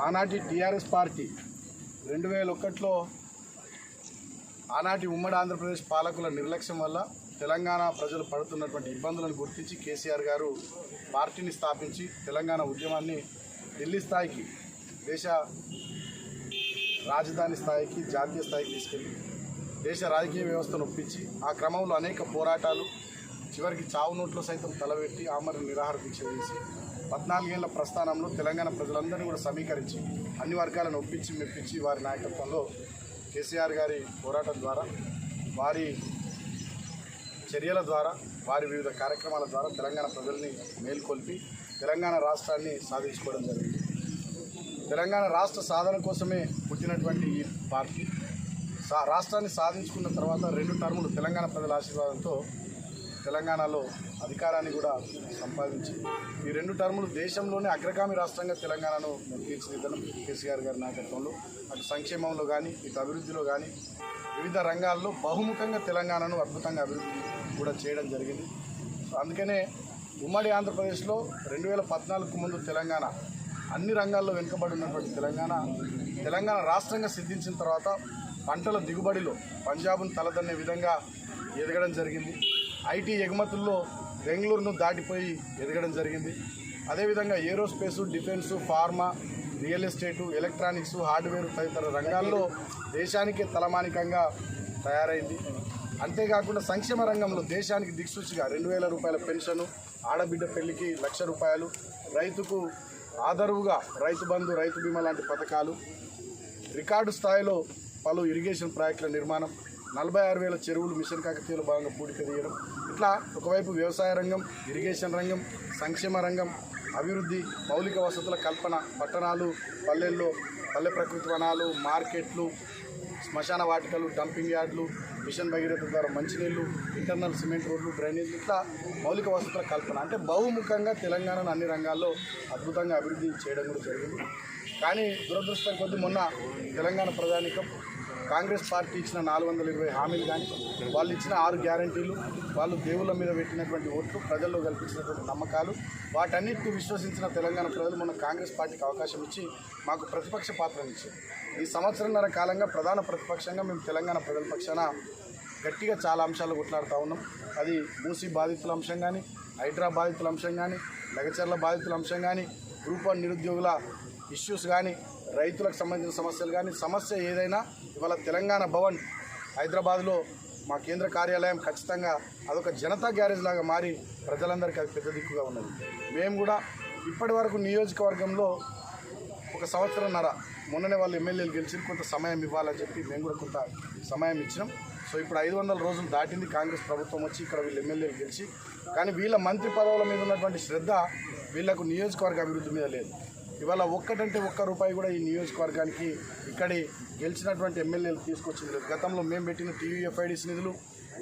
ఆనాటి TRS party 2001లో ఆనాటి ఉమ్మడి ఆంధ్రప్రదేశ్ పాలకుల నిర్లక్ష్యం వల్ల తెలంగాణ ప్రజలు పడుతున్నటువంటి ఇబ్బందులను గుర్తించి కేసీఆర్ గారు పార్టీని స్థాపించి తెలంగాణ ఉద్యమాన్ని ఢిల్లీ స్థాయికి, దేశ రాజధాని స్థాయికి, జాతీయ స్థాయికి తీసుకెళ్ళి దేశ రాజకీయ వ్యవస్థను ఒప్పించి ఆ క్రమంలో అనేక పోరాటాలు, చివరికి చావు నోట్లో సైతం తలబెట్టి ఆమరణ నిరాహార దీక్ష చేసి 14 ఏళ్ల ప్రస్థానంలో తెలంగాణ ప్రజలందరినీ కూడా సమీకరించి అన్ని వర్గాలను ఒప్పించి మెప్పించి వారి నాయకత్వంలో కేసీఆర్ గారి పోరాటం ద్వారా, వారి చర్యల ద్వారా, వారి వివిధ కార్యక్రమాల ద్వారా తెలంగాణ ప్రజల్ని మేల్కొల్పి తెలంగాణ రాష్ట్రాన్ని సాధించుకోవడం జరిగింది. తెలంగాణ రాష్ట్ర సాధన కోసమే పుట్టినటువంటి ఈ పార్టీ రాష్ట్రాన్ని సాధించుకున్న తర్వాత 2 టర్ములు తెలంగాణ ప్రజల ఆశీర్వాదంతో తెలంగాణలో అధికారాన్ని కూడా సంపాదించి ఈ 2 టర్ములు దేశంలోనే అగ్రగామి రాష్ట్రంగా తెలంగాణను తీర్చిదిద్దడం కేసీఆర్ గారి నాయకత్వంలో అటు సంక్షేమంలో కానీ, ఇటు అభివృద్ధిలో కానీ, వివిధ రంగాల్లో బహుముఖంగా తెలంగాణను అద్భుతంగా అభివృద్ధి కూడా చేయడం జరిగింది. అందుకనే ఉమ్మడి ఆంధ్రప్రదేశ్లో 2014కు ముందు తెలంగాణ అన్ని రంగాల్లో వెనుకబడి ఉన్నటువంటి తెలంగాణ రాష్ట్రంగా సిద్ధించిన తర్వాత పంటల దిగుబడిలో పంజాబ్ను తలదన్నే విధంగా ఎదగడం జరిగింది. ఐటీ ఎగుమతుల్లో బెంగళూరును దాటిపోయి ఎదగడం జరిగింది. అదేవిధంగా ఏరోస్పేసు, defence, pharma, real estate, electronics, hardware తదితర రంగాల్లో దేశానికే తలమానికంగా తయారైంది. అంతేకాకుండా సంక్షేమ రంగంలో దేశానికి దిక్సూచిగా 2000 రూపాయల పెన్షను, ఆడబిడ్డ పెళ్లికి 1,00,000 రూపాయలు, రైతుకు ఆదరువుగా రైతు బంధు, రైతు బీమా లాంటి పథకాలు, రికార్డు స్థాయిలో పలు ఇరిగేషన్ ప్రాజెక్టుల నిర్మాణం, 46,000 చెరువులు మిషన్ కాకతీయలో భాగంగా పూడిక తీయడం, ఇట్లా ఒకవైపు వ్యవసాయ రంగం, ఇరిగేషన్ రంగం, సంక్షేమ రంగం, అభివృద్ధి, మౌలిక వసతుల కల్పన, పట్టణాలు, పల్లెల్లో పల్లె ప్రకృతి వనాలు, మార్కెట్లు, శ్మశాన వాటికలు, డంపింగ్ యార్డులు, మిషన్ భగీరథ ద్వారా మంచినీళ్ళు, ఇంటర్నల్ సిమెంట్ రోడ్లు, డ్రైనేజీలు, ఇట్లా మౌలిక వసతుల కల్పన, అంటే బహుముఖంగా తెలంగాణను అన్ని రంగాల్లో అద్భుతంగా అభివృద్ధి చేయడం కూడా జరిగింది. కానీ దురదృష్టం కొద్దీ మొన్న తెలంగాణ ప్రజానీకం కాంగ్రెస్ పార్టీ ఇచ్చిన 420 హామీలు కానీ, వాళ్ళు ఇచ్చిన 6 గ్యారంటీలు, వాళ్ళు దేవుళ్ళ మీద పెట్టినటువంటి ఓట్లు, ప్రజల్లో కల్పించినటువంటి నమ్మకాలు, వాటన్నిటిని విశ్వసించిన తెలంగాణ ప్రజలు మొన్న కాంగ్రెస్ పార్టీకి అవకాశం ఇచ్చి మాకు ప్రతిపక్ష పాత్రను ఇచ్చారు. ఈ సంవత్సరంన్నర కాలంగా ప్రధాన ప్రతిపక్షంగా మేము తెలంగాణ ప్రజల పక్షాన గట్టిగా చాలా అంశాలు కొట్లాడుతూ ఉన్నాం. అది మూసీ బాధితుల అంశం కానీ, హైడ్రా బాధితుల అంశం కానీ, లగచర్ల బాధితుల అంశం కానీ, గ్రూప్ 1 నిరుద్యోగుల ఇష్యూస్ కానీ, రైతులకు సంబంధించిన సమస్యలు కానీ, సమస్య ఏదైనా ఇవాళ తెలంగాణ భవన్ హైదరాబాద్లో మా కేంద్ర కార్యాలయం ఖచ్చితంగా అదొక జనతా గ్యారేజ్ లాగా మారి ప్రజలందరికీ అది పెద్ద దిక్కుగా ఉన్నది. మేము కూడా ఇప్పటి వరకు నియోజకవర్గంలో 1 సంవత్సరంన్నర, మొన్ననే వాళ్ళు ఎమ్మెల్యేలు గెలిచి కొంత సమయం ఇవ్వాలని చెప్పి మేము కూడా కొంత సమయం ఇచ్చినాం. సో ఇప్పుడు 500 రోజులు దాటింది కాంగ్రెస్ ప్రభుత్వం వచ్చి, ఇక్కడ వీళ్ళు ఎమ్మెల్యేలు గెలిచి. కానీ వీళ్ళ మంత్రి పదవుల మీద ఉన్నటువంటి శ్రద్ధ వీళ్లకు నియోజకవర్గ అభివృద్ధి మీద లేదు. ఇవాళ ఒక్కటంటే ఒక్క రూపాయి కూడా ఈ నియోజకవర్గానికి ఇక్కడి గెలిచినటువంటి ఎమ్మెల్యేలు తీసుకొచ్చింది లేదు. గతంలో మేము పెట్టిన టీయూఎఫ్ఐడిసి నిధులు,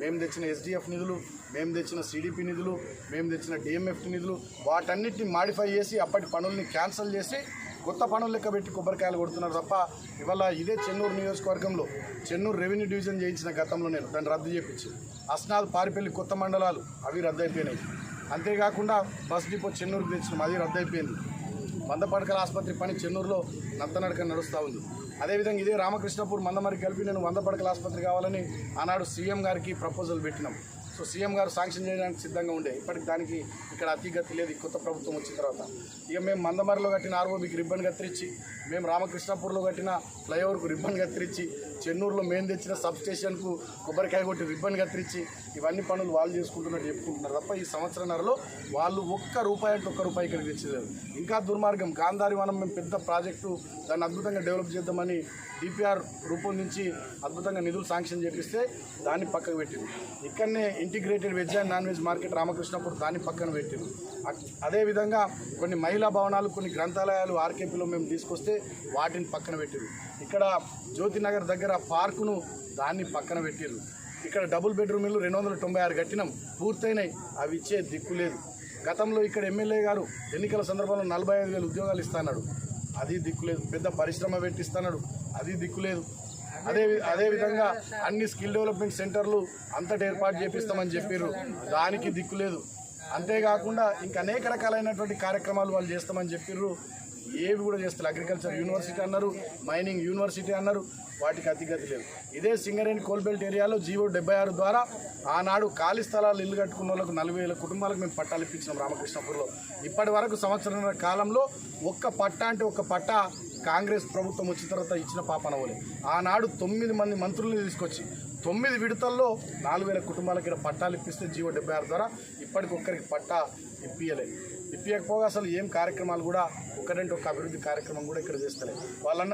మేము తెచ్చిన ఎస్డిఎఫ్ నిధులు, మేము తెచ్చిన సిడిపి నిధులు, మేము తెచ్చిన డిఎంఎఫ్ నిధులు, వాటన్నిటిని మాడిఫై చేసి అప్పటి పనుల్ని క్యాన్సిల్ చేసి కొత్త పనులు లెక్క పెట్టి కొబ్బరికాయలు కొడుతున్నారు తప్ప, ఇవాళ ఇదే చెన్నూరు నియోజకవర్గంలో చెన్నూరు రెవెన్యూ డివిజన్ చేయించిన గతంలో నేను దాన్ని రద్దు చేయించి, అస్నాద్, పారిపల్లి కొత్త మండలాలు అవి రద్దయిపోయినాయి. అంతేకాకుండా బస్ డిపో చెన్నూరుకు తెచ్చినాం, అది రద్దయిపోయింది. 100 పడకల ఆసుపత్రి పని చెన్నూరులో నత్తనడక నడుస్తూ ఉంది. అదేవిధంగా ఇదే రామకృష్ణపూర్, మందమరికి కలిపి నేను 100 పడకల ఆసుపత్రి కావాలని ఆనాడు సీఎం గారికి ప్రపోజల్ పెట్టినాం. సో సీఎం గారు శాంక్షన్ చేయడానికి సిద్ధంగా ఉండే, ఇప్పటికి దానికి ఇక్కడ అతిగతి లేదు. కొత్త ప్రభుత్వం వచ్చిన తర్వాత ఇక మేము మందమరిలో కట్టిన ఆర్ఓబికి రిబ్బన్ కత్తిరించి, మేము రామకృష్ణపూర్లో కట్టిన ఫ్లైఓవర్కు రిబ్బన్ కత్తిరించి, చెన్నూరులో మేము తెచ్చిన సబ్ స్టేషన్కు కొబ్బరికాయ కొట్టి రిబ్బన్ కత్తిరించి, ఇవన్నీ పనులు వాళ్ళు చేసుకుంటున్నట్టు చెప్పుకుంటున్నారు తప్ప ఈ సంవత్సరంన్నరలో వాళ్ళు ఒక్క రూపాయి ఇక్కడికి తెచ్చలేదు. ఇంకా దుర్మార్గం, గాంధారి వనం మేము పెద్ద ప్రాజెక్టు దాన్ని అద్భుతంగా డెవలప్ చేద్దామని డిపిఆర్ రూపొందించి అద్భుతంగా నిధులు శాంక్షన్ చేపిస్తే దాన్ని పక్కకు పెట్టింది. ఇక్కడనే integrated veg and non veg market Ramakrishnapur దాన్ని పక్కన పెట్టింది. అదేవిధంగా కొన్ని మహిళా భవనాలు, కొన్ని గ్రంథాలయాలు ఆర్కేపీలో మేము తీసుకొస్తే వాటిని పక్కన పెట్టింది. ఇక్కడ జ్యోతినగర్ దగ్గర పార్కును దాన్ని పక్కన పెట్టిరు. ఇక్కడ డబుల్ బెడ్రూమ్ ఇల్లు 296 కట్టినాం, పూర్తయినాయి, అవి ఇచ్చే దిక్కు లేదు. గతంలో ఇక్కడ ఎమ్మెల్యే గారు ఎన్నికల సందర్భంలో 45,000 ఉద్యోగాలు ఇస్తున్నాడు, అది దిక్కులేదు. పెద్ద పరిశ్రమ పెట్టిస్తున్నాడు, అది దిక్కులేదు. అదేవిధంగా అన్ని స్కిల్ డెవలప్మెంట్ సెంటర్లు అంతటా ఏర్పాటు చేపిస్తామని చెప్పారు, దానికి దిక్కులేదు. అంతేకాకుండా ఇంకా అనేక రకాలైనటువంటి కార్యక్రమాలు వాళ్ళు చేస్తామని చెప్పారు. ఏవి కూడా చేస్తారు. అగ్రికల్చర్ యూనివర్సిటీ అన్నారు, మైనింగ్ యూనివర్సిటీ అన్నారు, వాటికి అతిగతి లేదు. ఇదే సింగరేణి కోల్బెల్ట్ ఏరియాలో జీవో 76 ద్వారా ఆనాడు ఖాళీ స్థలాలు ఇల్లు కట్టుకున్న వాళ్ళకు 40,000 కుటుంబాలకు మేము పట్టాలు ఇప్పించినాం రామకృష్ణపూర్లో. ఇప్పటి వరకు సంవత్సరాల కాలంలో ఒక్క పట్టా అంటే ఒక్క పట్టా కాంగ్రెస్ ప్రభుత్వం వచ్చిన తర్వాత ఇచ్చిన పాపనవ్వలే. ఆనాడు 9 మంది మంత్రులను తీసుకొచ్చి 9 విడతల్లో 4,000 కుటుంబాలకి ఇక్కడ పట్టాలు ఇప్పిస్తే జీవో 76 ద్వారా ఇప్పటికి ఒక్కరికి పట్టా ఇప్పియకపోగా అసలు ఏం కార్యక్రమాలు కూడా ఒకటంటే ఒక అభివృద్ధి కార్యక్రమం కూడా ఇక్కడ చేస్తలేదు. వాళ్ళన్న